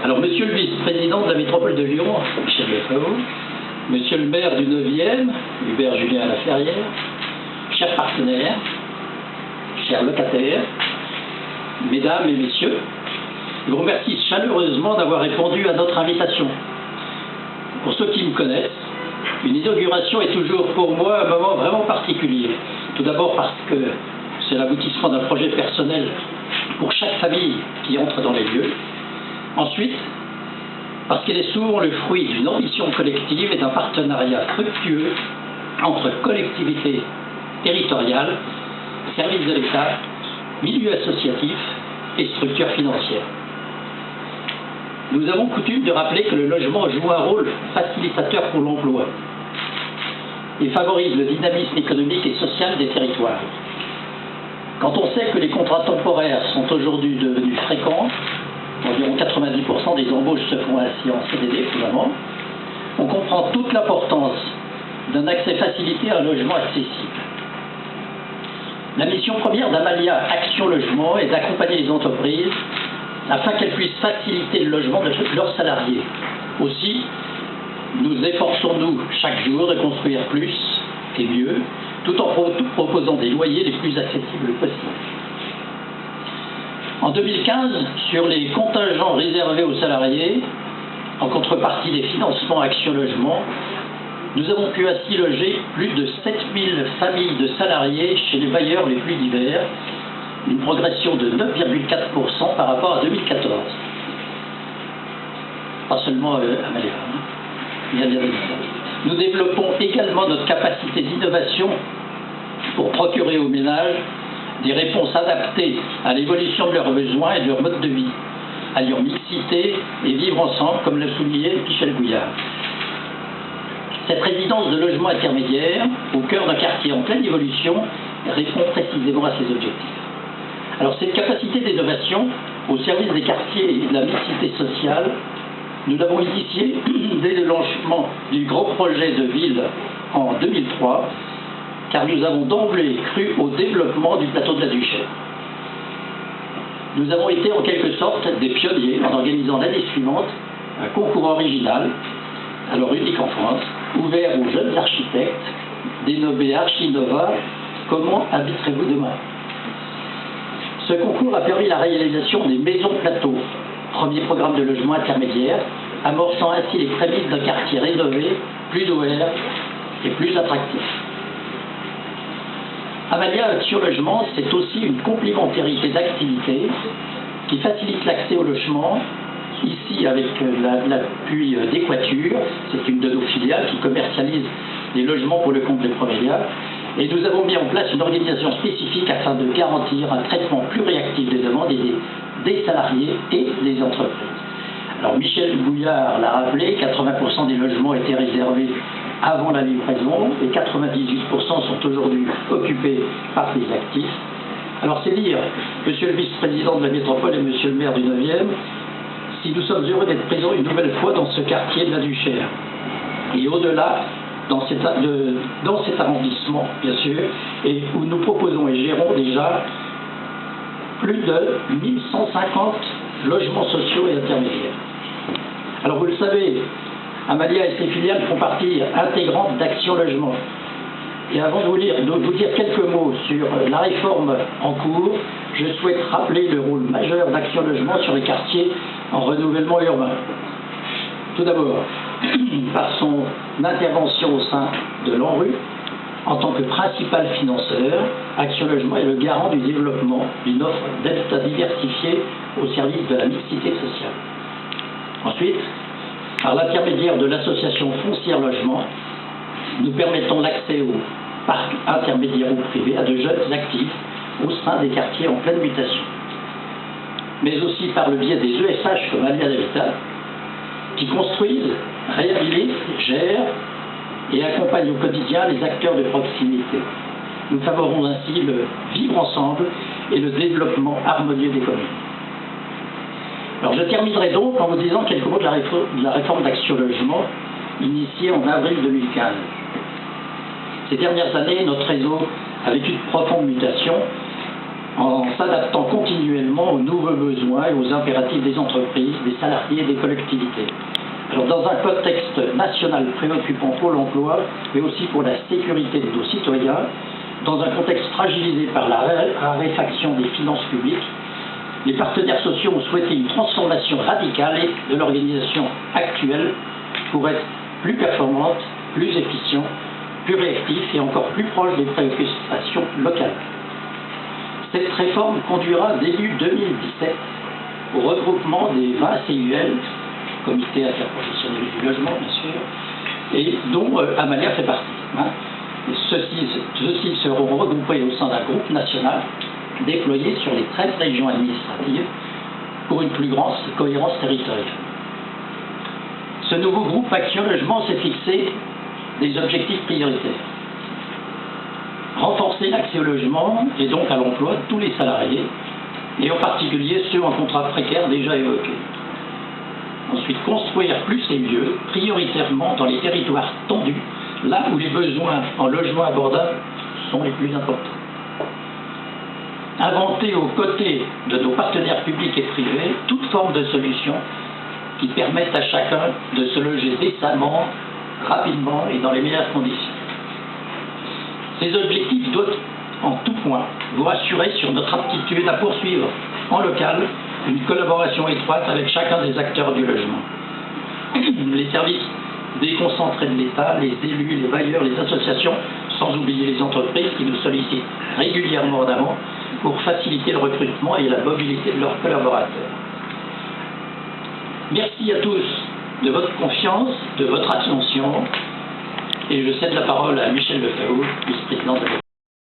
Alors, monsieur le vice-président de la métropole de Lyon, Michel Lefebvre, monsieur le maire du 9e, Hubert Julien Laferrière, chers partenaires, chers locataires, mesdames et messieurs, je vous remercie chaleureusement d'avoir répondu à notre invitation. Pour ceux qui me connaissent, une inauguration est toujours pour moi un moment vraiment particulier. Tout d'abord parce que c'est l'aboutissement d'un projet personnel pour chaque famille qui entre dans les lieux. Ensuite, parce qu'elle est souvent le fruit d'une ambition collective et d'un partenariat fructueux entre collectivités territoriales, services de l'État, milieux associatifs et structures financières. Nous avons coutume de rappeler que le logement joue un rôle facilitateur pour l'emploi et favorise le dynamisme économique et social des territoires. Quand on sait que les contrats temporaires sont aujourd'hui devenus fréquents, environ 90% des embauches se font ainsi en CDD finalement, on comprend toute l'importance d'un accès facilité à un logement accessible. La mission première d'Amalia Action Logement est d'accompagner les entreprises afin qu'elles puissent faciliter le logement de leurs salariés. Aussi, nous efforçons-nous chaque jour de construire plus et mieux, tout en proposant des loyers les plus accessibles possibles. En 2015, sur les contingents réservés aux salariés, en contrepartie des financements Action Logement, nous avons pu ainsi loger plus de 7000 familles de salariés chez les bailleurs les plus divers, une progression de 9,4% par rapport à 2014. Pas seulement à Maléva, il y a bien des différences. Nous développons également notre capacité d'innovation pour procurer aux ménages des réponses adaptées à l'évolution de leurs besoins et de leur mode de vie, alliant mixité et vivre ensemble, comme l'a souligné Michel Gouillard. Cette résidence de logement intermédiaire, au cœur d'un quartier en pleine évolution, répond précisément à ces objectifs. Alors cette capacité d'innovation au service des quartiers et de la mixité sociale, nous l'avons initiée dès le lancement du gros projet de ville en 2003, car nous avons d'emblée cru au développement du plateau de la Duchère. Nous avons été en quelque sorte des pionniers en organisant l'année suivante un concours original, alors unique en France, ouvert aux jeunes architectes, dénommé Archinova, Comment habiterez-vous demain? Ce concours a permis la réalisation des maisons plateaux, premier programme de logement intermédiaire, amorçant ainsi les prémices d'un quartier rénové, plus ouvert et plus attractif. Amalia Action Logement, c'est aussi une complémentarité d'activités qui facilite l'accès au logement, ici avec l'appui d'Équature, c'est une de nos filiales qui commercialise les logements pour le compte de Promélia. Et nous avons mis en place une organisation spécifique afin de garantir un traitement plus réactif des demandes des salariés et des entreprises. Alors Michel Gouillard l'a rappelé, 80% des logements étaient réservés avant la livraison et 98% sont aujourd'hui occupés par des actifs. Alors c'est dire, monsieur le vice-président de la métropole et monsieur le maire du 9e, si nous sommes heureux d'être présents une nouvelle fois dans ce quartier de la Duchère. Et au-delà, dans cet arrondissement, bien sûr, et où nous proposons et gérons déjà plus de 1150 logements sociaux et intermédiaires. Alors vous le savez, Amalia et ses filiales font partie intégrante d'Action Logement. Et avant de vous dire quelques mots sur la réforme en cours, je souhaite rappeler le rôle majeur d'Action Logement sur les quartiers en renouvellement urbain. Tout d'abord, par son intervention au sein de l'ANRU, en tant que principal financeur, Action Logement est le garant du développement d'une offre d'habitat diversifiée au service de la mixité sociale. Ensuite, par l'intermédiaire de l'association Foncière Logement, nous permettons l'accès au parc intermédiaire ou privé à de jeunes actifs au sein des quartiers en pleine mutation. Mais aussi par le biais des ESH comme Allianz Habitat, qui construisent, réhabilitent, gèrent et accompagnent au quotidien les acteurs de proximité. Nous favorisons ainsi le vivre ensemble et le développement harmonieux des communes. Alors je terminerai donc en vous disant quelques mots de la réforme d'Action Logement initiée en avril 2015. Ces dernières années, notre réseau a vécu de profondes mutations en s'adaptant continuellement aux nouveaux besoins et aux impératifs des entreprises, des salariés et des collectivités. Alors, dans un contexte national préoccupant pour l'emploi, mais aussi pour la sécurité de nos citoyens, dans un contexte fragilisé par la raréfaction des finances publiques, les partenaires sociaux ont souhaité une transformation radicale de l'organisation actuelle pour être plus performante, plus efficient, plus réactif et encore plus proche des préoccupations locales. Cette réforme conduira début 2017 au regroupement des 20 CUL, Comité interprofessionnel du logement bien sûr, et dont Amalia fait partie. Ceux-ci seront regroupés au sein d'un groupe national déployé sur les 13 régions administratives pour une plus grande cohérence territoriale. Ce nouveau groupe Action Logement s'est fixé des objectifs prioritaires. Renforcer l'accès au logement et donc à l'emploi de tous les salariés, et en particulier ceux en contrat précaire déjà évoqués. Ensuite, construire plus et mieux, prioritairement dans les territoires tendus, là où les besoins en logement abordable sont les plus importants. Inventer aux côtés de nos partenaires publics et privés toute forme de solution qui permettent à chacun de se loger décemment, rapidement et dans les meilleures conditions. Ces objectifs doivent, en tout point, vous rassurer sur notre aptitude à poursuivre en local une collaboration étroite avec chacun des acteurs du logement. Les services déconcentrés de l'État, les élus, les bailleurs, les associations, sans oublier les entreprises qui nous sollicitent régulièrement en amont pour faciliter le recrutement et la mobilité de leurs collaborateurs. Merci à tous de votre confiance, de votre attention, et je cède la parole à Michel Lefebvre, vice-président de la